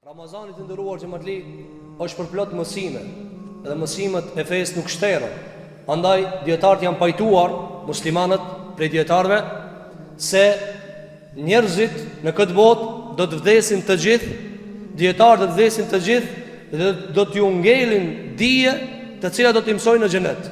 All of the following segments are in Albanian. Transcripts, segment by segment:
Ramazani të ndëruar që më të li është përplot mësime. Edhe mësimet e fesë nuk shterën. Andaj dietarët janë pajtuar, muslimanët prej dietarëve, se njerëzit në këtë botë do të vdesin të gjithë, dietarët do të vdesin të gjithë dhe do t'ju ngelin dije të cilat do t'i mësojnë në xhenet.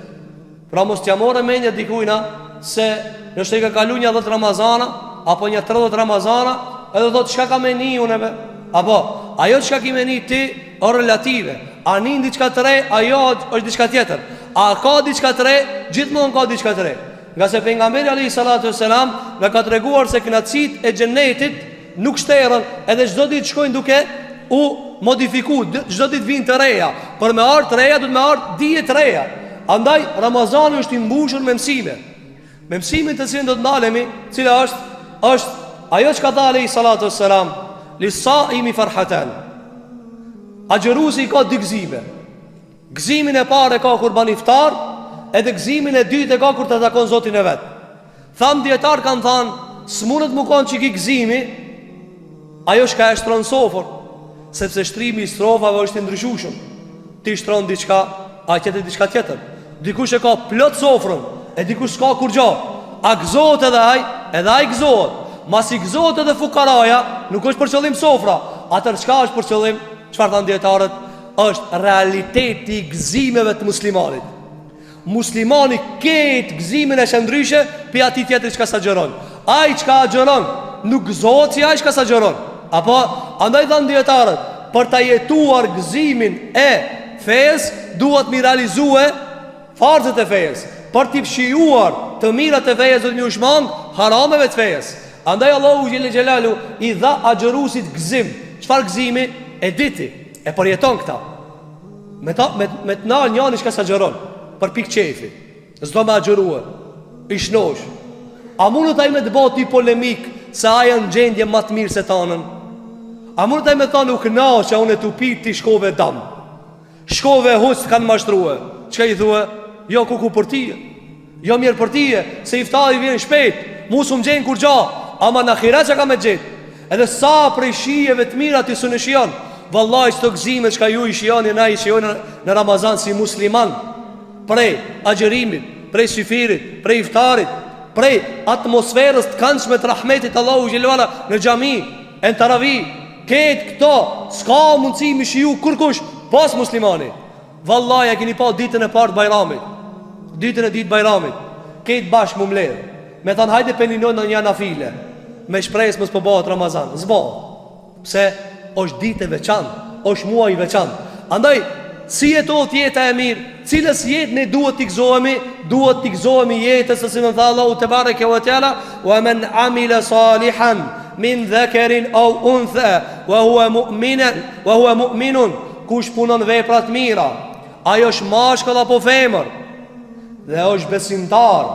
Pra mos t'ja morë mendja dikujna se nëse i ka kalu një 10 Ramazana apo një 30 Ramazana, edhe do të çka ka meni uneve. Apo, ajo që ka kime një ti o relative. A një diçka të re, ajo është diçka tjetër. A ka diçka të re, gjithmonë ka diçka të re. Nga se pejgamberi alayhi salatu wassalam në ka të reguar se knacit e xhenetit nuk shterën. Edhe çdo ditë shkojnë duke u modifiku, çdo ditë vinë të reja. Por me ardh të reja, du të me ardh dije të reja. Andaj, Ramazani është i mbushur me mësime. Me mësimin të cilin do të ndalemi, cila është ajo që ka tha alayhi salatu wassalam: Lisa imi farhatan. Agjerusi ka dy gëzime. Gëzimin e parë ka kur ban iftar, edhe gëzimin e dytë ka kur të takon Zotin e vet. Tham dietar kanë thënë, s'mundet më konë që ki gëzimi, ajo shka e shtron sofër, sepse shtrimi i strofave është i ndryshueshëm. Ti shtron diçka, a tjetër diçka tjetër. Dikush e ka plot sofrën, e dikush s'ka kur gjë. A gëzohet edhe ai gëzohet. Masi gëzohet edhe fukaraja, nuk është për qëllim sofra. Atër çka është për qëllim? Çfarë thanë dietarët? Është realiteti i gëzimeve të muslimanit. Muslimani ketë gëzimin e shëndryshe për ati tjetër çka s'agjeron. Ai çka agjeron nuk gëzohet si ai çka s'agjeron. Apo andaj thanë dietarët, për ta jetuar gëzimin e fesë duhet mi realizue farzët e fesë. Për t'i fshijuar të mirat e fesë do të mi ushmang harameve të fesë. Andaj Allahu Gjellë Gjellalu i dha agjerusit gëzim. Qfar gëzimi? E diti, e përjeton këta. Me të nalë njani shka s'agjeron për pik qefi. Zdo me agjerua, i shnosh. A mundë taj me të boti polemik se aja në gjendje matë mirë se tanën? A mundë taj me ta nuk na që unë e të pit t'i shkove dam, shkove husë kanë mashtruhe? Qka i thue? Jo kuku për tije, jo mirë për tije, se iftari vjen shpejt, musë më gjenë kur gja. Ama në akhirat që ka me gjithë. Edhe sa prej shijeve të mira të së në shion. Vallaj së të gëzimet që ka ju i shion, na i shion në Ramazan si musliman, prej agjerimit, prej syfirit, prej iftarit, prej atmosferës të kançme të rahmetit Allahu Gjelluala në gjami, e në taravi. Ketë këto, s'ka mundësi mi shiju kërkush pas muslimani. Vallaj e kini pa ditën e partë bajramit, ditën e ditë bajramit, ketë bashkë më mledhë. Me thanë hajde peninojnë në një nafile, me shpresë mësë përbëhet Ramazan. Zbo, pse është ditë e veçan, është muaj i veçan. Andaj, si jetot jeta e mirë, cilës jetë ne duhet t'i gëzohemi? Duhet t'i gëzohemi jetës, se si më tha Allahu te bareke ve teala, wa man amila salihan min dhakarin aw untha wa huwa mu'minun, kush punon vepra të mira, ajo është mashkull apo femër, dhe është besimtar,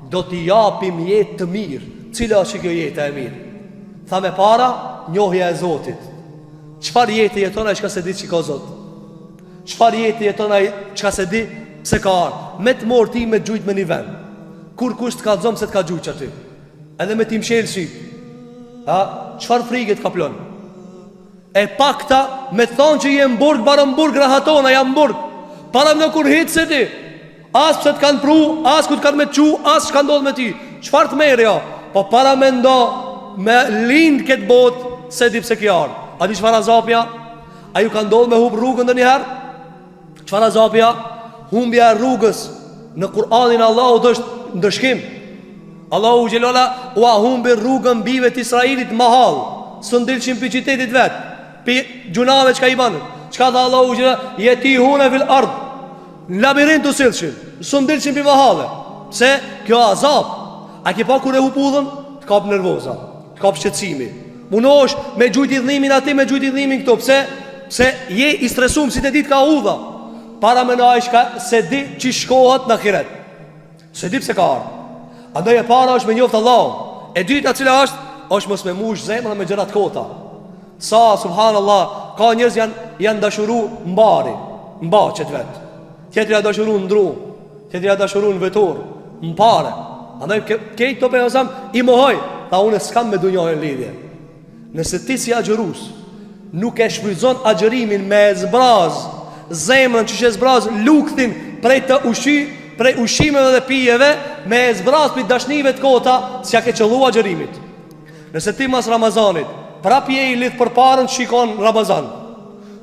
do t'i japim jetë të mirë. Cila është kjo jetë e mirë? Tha me para, njohja e Zotit. Qfar jetë jeton ai çka se di që ka Zot? Qfar jetë jeton ai çka se di pse ka ardhur? Me të morë ti me gjujt me një vend, kur kush të ka zomë se të ka gjujt që aty, edhe me ti mshelë si. Qfar frikët ka plon? E pakta me thonë që jem burg, barën burg, rahatona jam burg, para më në kur hitë se ti, as pëse të kanë pru, as ku të kanë me të qu, as që kanë ndodhë me ti. Qfar të merë ja? Po para me ndo me lindë këtë botë, se di pse kjarë. A di qfar azapja? A ju kanë ndodhë me hub rrugën dhe njëherë? Qfar azapja? Humbja rrugës në Kur'anin Allahu të është ndëshkim. Allahu Gjellola u a humbi rrugën bive të Israelit mahal, së ndilëshim për qitetit vetë, për gjunave që ka i banë. Qka tha Allahu Gjellola? Jeti hune fil ardë, në labirint të silëshin, së ndilëshin për mahale. Pse? Kjo azap. A ki pa kur e hupudhën? Të kap nervoza, të kap shqetsimi. Munosh me gjujt i dhnimin ati, me gjujt i dhnimin këto. Pse je i stresum si të dit ka udha. Para me në ajshka se di që shkohet në akiret, se di pse ka arë. Andoj e para është me njoftë Allah. E dyta cila është mos me mush zemra me gjërat kota. Sa, subhanallah, ka njërës janë dashuru mbari, mba qëtë vetë. Tjetëri a dashuru në dru, tjetëri a dashuru në vetor, në pare. Andaj kejtë të pejgamberi i mohoj, tha unë s'kam me dunjohën lidhje. Nëse ti si agjërus nuk e shfrytëzon agjërimin me zbraz zemrën, që zbraz lukthin prej ushqimeve dhe pijeve, me zbraz për dashnive të kota, s'ja ke qëllu agjërimit. Nëse ti mas Ramazanit prap je i lidh për parën, shikon Ramazan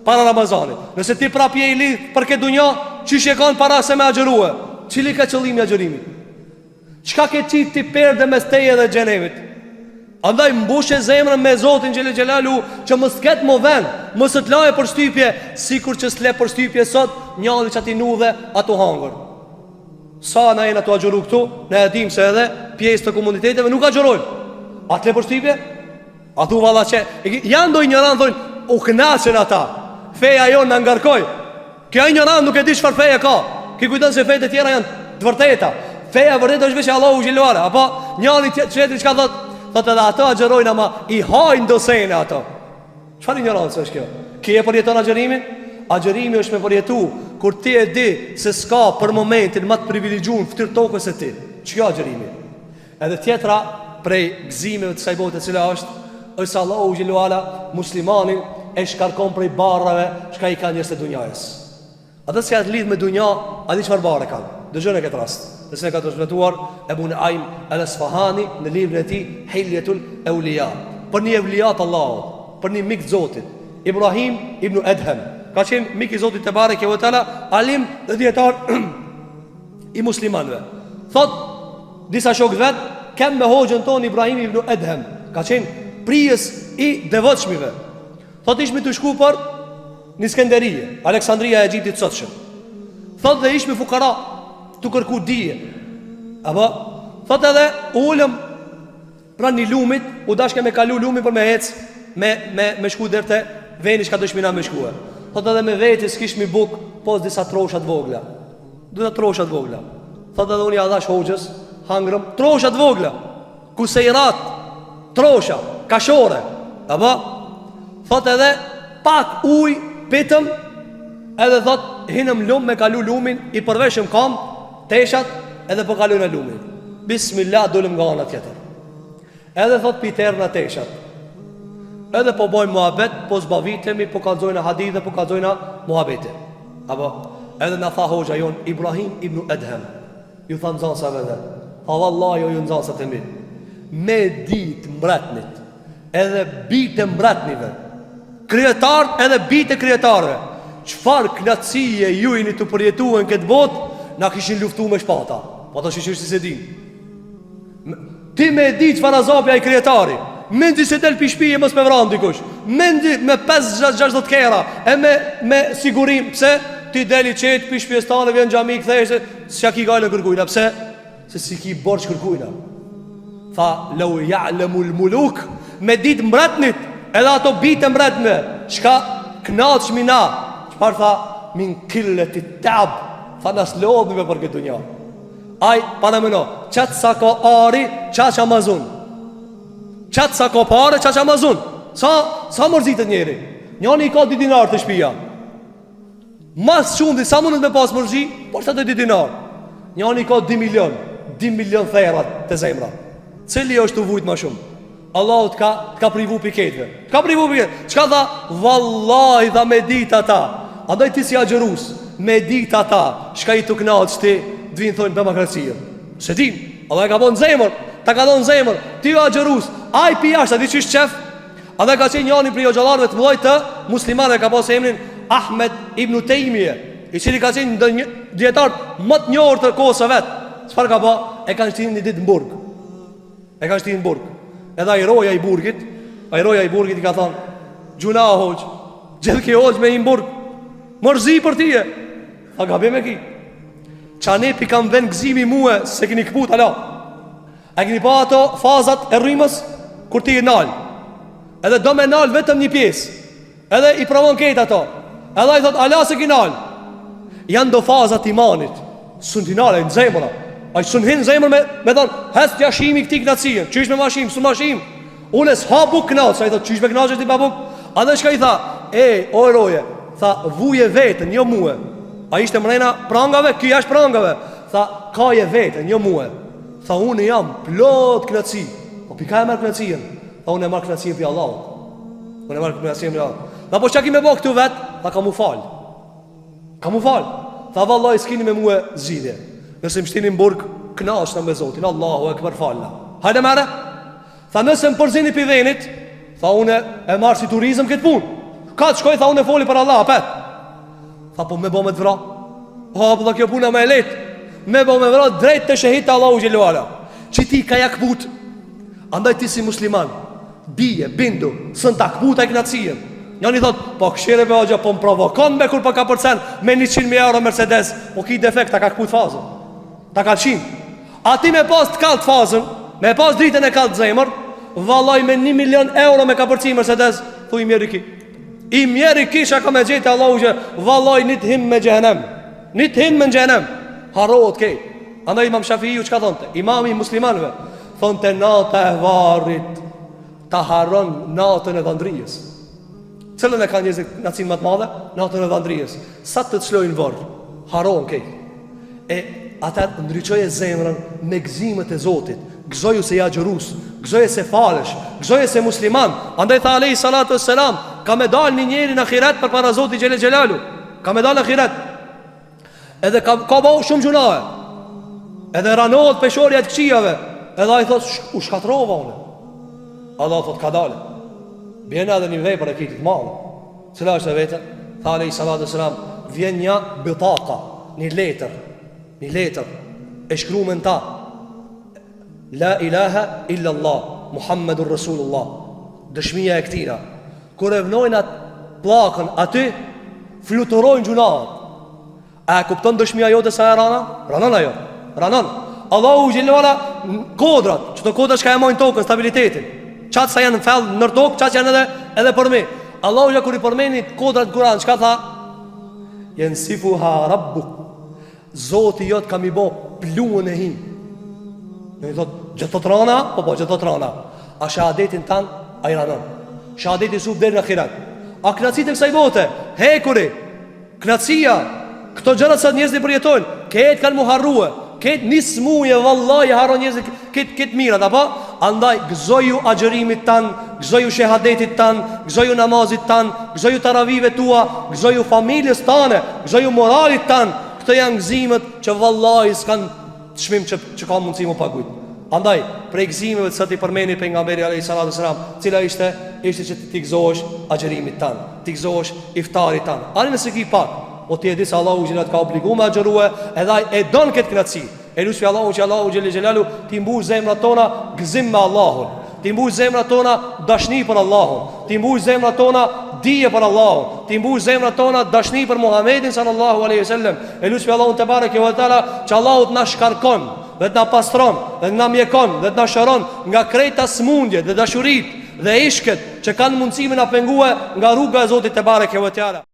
para Ramazanit. Nëse ti prap je i lidh për këtë dunja, që shikon para se me agjërue, cili ka qëllimi agjërimit? Çka ke qitë ti perde mes teje dhe xhenemit? Andaj mbushe zemrën me Zotin Xhelel Xhelalu, që mos ketë mo vend, mos të laje për shtypje, sikur që s'le për shtypje sot, njëri që ati nu dhe ato hangër. Sa na jena të agjëru këtu, ne e dim se edhe pjesë të komuniteteve nuk agjërojnë. A të le për shtypje? A thu valla që janë doj njëran, thojnë, u knaqen ata, feja jonë në ngarkoj. Kjo njëran nuk e di çfarë feja ka. Ki kujton se fejt e tjera janë të vërteta. Feja vërtet është veç Allahu xhelal. Apo njëri tjetri çka thotë edhe ato agjërojnë, ama i hajnë dosene ato. Çfarë ignorancë është kjo? Ki e përjeton agjërimin? Agjërimi është me përjetu kur ti e di se s'ka për momentin më të privilegjuar fytyrë tokës se ti. Ç'ka agjërimi? Edhe tjetra prej gëzimeve të kësaj bote, e cila është se Allahu xhelal muslimanin e shkarkon prej barrave çka i kanë njerëzit e dunjës. Ata që janë lidhur me dunja, a di çfarë barre kanë? Dëgjoni këtë rast. Nëse ka transmetuar Ebu Nuaim al-Asfahani në librin e tij Hilyatul Awliya, për një evliat Allahut, për një mik të Zotit, Ibrahim ibn Adham, ka qenë mik i Zotit te bareke ve teala, alim dhe dietar i muslimanëve. Thot disa shokë vet, kem me hoxhën ton Ibrahim ibn Adham, ka qenë prijes i devotshmive. Thot ishmi të shku për në Skënderije, Aleksandria e Egjiptit sotshëm. Thot dhe ishmi fukara të kërku dije. Apo thot edhe ulëm pranë një lumit, u dashke me kalu lumin për me hec, me shku deri te veni çka dëshmina me shkuar. Thot edhe me veti s'kishmi buk, pos disa trosha të vogla. Disa trosha të vogla. Thot edhe unë ja dhash hoxhës, hangrëm trosha të vogla. Kuseirat, trosha, kashore. Apo thot edhe pak ujë pitëm, edhe thot hinëm lum me kalu lumin, i përveshëm kam teshat edhe po kalojnë në lumin. Bismillah, dolëm nga ana tjetër. Edhe thot piter në teshat. Edhe po bojmë muhabet, po zbavitemi, po kallzojna hadithe, po kallzojna muhabete. Apo edhe na tha hoxha jon Ibrahim ibn Adham, ju tha nxënësave dhe, ha vallahi ju nxënësat e mi, me ditë mbretnit, edhe bitë mbretnive, krijetar edhe bitë krijetarëve, çfarë knatësie ju jeni të përjetuar në këtë botë, na kishin luftu me shpata. Po ato shiqysh si se din. Ti me di çfarë azapja i krijetari. Mendi se del pi shtëpie mos me vran dikush. Mendi me 5-60 kera e me sigurim. Pse ti deli çet pi shtëpies tane vjen xhami kthesh, s'ka ki gale kërkujna. Pse? Se si ki borx kërkujna. Tha law ya'lamul muluk, me dit mbretnit, edhe ato bitë mbretme, çka knaqshmi na. Çfarë tha? Min killati tab. Tha nas lodhme për këtë dunja. Aj, para mëno, qatë sa ka ari, qatë amazun. Qatë sa ka pare, qatë amazun. Sa mërzitet njeri? Njani i ka 2 dinar të shpia. Mas shumë, sa mundet me pas mërzi, por sa të 2 dinar. Njani i ka 2 milion, 2 milion therat të zemra. Cili është të vujt ma shumë? Allah të ka privu piketve. Ka privu piketve. Qka tha? Wallahi dha me dit ata. Andaj ti si agjerus, me dit ata, shka i të knaqë që ti, dvinë thonë demokracia. Se tim, Allah e ka po në zemër, ta ka do në zemër, ti o agjerus, aj pi ashtë, a di qështë qef? Andaj ka qenë njani për jo gjallarve të mëdoj të muslimane, ka po se emrin Ahmed ibn Tejmije, i cili ka qenë në djetarë më të njohër të kohës e vetë. Qëfar ka po? E ka shtinë një ditë në burg. E ka shtinë në burg. Edhe i roja i burgit i ka thonë, gjuna hoqë, gjithë ki hoqë me i në burg, mërzi për tije. Tha ka bime ki, qanepi kam ven gëzimi muë, se kini këput ala. E kini pa ato fazat e rrimës, kur ti i nalë. Edhe do me nalë vetëm një pjesë. Edhe i provon ketë ato. Edhe i thot, ala se ki nalë. Janë do fazat imanit. Sun ti nalë, e në zemëra. A i sun hinë zemër me thonë, hes të jashimi këti knatësien. Qysh me mashim, sun mashim. Unë e s'ha buk knatës. A i thot, qysh me knatës ti pa buk. A dhe shka i tha, o eroje, tha, vuje vetën, jo muë. A ishte mrena prangave, kjo ashtë prangave. Tha, ka je vetën, jo muë. Tha, unë jam plot knatësi. Po pi ka e marrë knatësien? Tha, unë e marrë knatësien për Allah. Unë e marrë knatësien për Allah. Tha po çka ki me bë këtu vet? Tha ka mu fal. Ka mu fal. Tha vallahi s'kini me mua zgjidhje. Nëse më shtini në burg, kënaqna me Zotin. Allahu ekber falna. Hajde merre. Tha nëse më përzini pivenit, tha unë e marr si turizëm këtë punë. Ka të shkoj, tha unë e foli për Allah, apet. Tha po me bo me të vra. Ha, po dhe kjo puna me e let. Me bo me vra drejt të shahit të Allahu Gjelluala. Që ti ka jakbut. Andaj ti si musliman, bije, bindu, sën takbut e knacien. Njani thot, po këshire be ogja, po më provokon me kur pa ka përcen me 100.000 euro Mercedes. Po ki defekt, ta ka këput fazën. Ta ka qim. A ti me pas të kalt fazën, me pas dritën e kalt zemër, vallaj me 1 milion euro me ka përci Mercedes, thu i mjeri ki. I mjeri kisha ka me gjithë Allahu që vallaj një të him me gjehenem. Një të him me gjehenem. Harot kej. Andaj imam Shafi'i që ka thonte, imami i muslimanve, thonte nata e varrit ta haron natën e dhëndrijës. Cëllën e ka njëzit nacin më të madhe? Natën e dhëndrijës. Sa të të shlojnë varë, haron kej. E ata ndryqoje zemrën me gzimet e Zotit. Gëzoju se ja gjërus, gëzoju se falesh, gëzoju se musliman. Andaj tha alej salatu selam, ka me dal një njeri në akhirat për para Zotit Gjele Gjelalu. Ka me dal në akhirat. Edhe ka bëhu shumë gjunahe. Edhe ranohet peshorja të këqijave. Edhe a i thot, u shkatrova une. Allah thot, ka dale. Bjena edhe një vej për e kitit malë. Cëla është e vete? Tha alej salatu selam, vjen një bitaka, një letër, e shkrumen ta, la ilaha illa Allah, Muhammedur Rasulullah. Dëshmija e këtira. Kur e vnojnë atë plakën aty, fluturojnë gjunaat. A kupton dëshmija jote sa e rana? Ranon ajo, ranon. Allahu Gjelluala kodrat, që të kodrat shka e mojnë tokën, stabilitetin. Qatë sa janë në fellë nër tokë, qatë janë edhe për me. Allahu Gjelluala kur i përmeni kodrat në Kur'an, qka tha? Jenë sifu ha rabbu, Zoti jotë kam i bo pluën e hi. Në i thot, gjithë të rana? Po, gjithë të rana. A shahadetin tanë, a i ranon. Shahadetin suf deri në akhirat. A knacit e kësaj bote, hekuri, knacia, këto gjërat sa njerëzit përjetojnë, këtë kanë mu harrue, këtë një smuje, vallahi harron njerëzit këtë mirat, apo? Andaj, gëzoju agjërimit tanë, gëzoju shahadetit tanë, gëzoju namazit tanë, gëzoju taravive tua, gëzoju familjes tane, gëzoju moralit tanë. Këto janë gëzimet që vallahi s'kan çmim që ka mundësi më paguajt. Andaj, prej gëzimeve të sati përmeni pejgamberi alayhis salam, cila ishte që ti gëzohesh agjërimit tan, ti gëzohesh iftarit tan. Ani nëse ki pak, o ti e di se Allahu xhelat ka obliguar me agjërue, edhe ai e don këtë knaçi. E lutem Allahu që Allahu xhelel xhelalu ti mbush zemrat tona gëzim me Allahun. Ti mbush zemrat tona dashni për Allahun. Ti mbush zemrat tona dije për Allahun. Ti mbush zemrat tona dashni për Muhamedit sallallahu alaihi wasallam. E lutem Allahun te bareke ve teala që Allahu të na shkarkon, dhe të na pastron, dhe të na mjekon, dhe të na shëron nga krejta smundjet dhe dashurit dhe ishket që kanë mundësi me na pengue nga rruga e Zotit te bareke ve teala.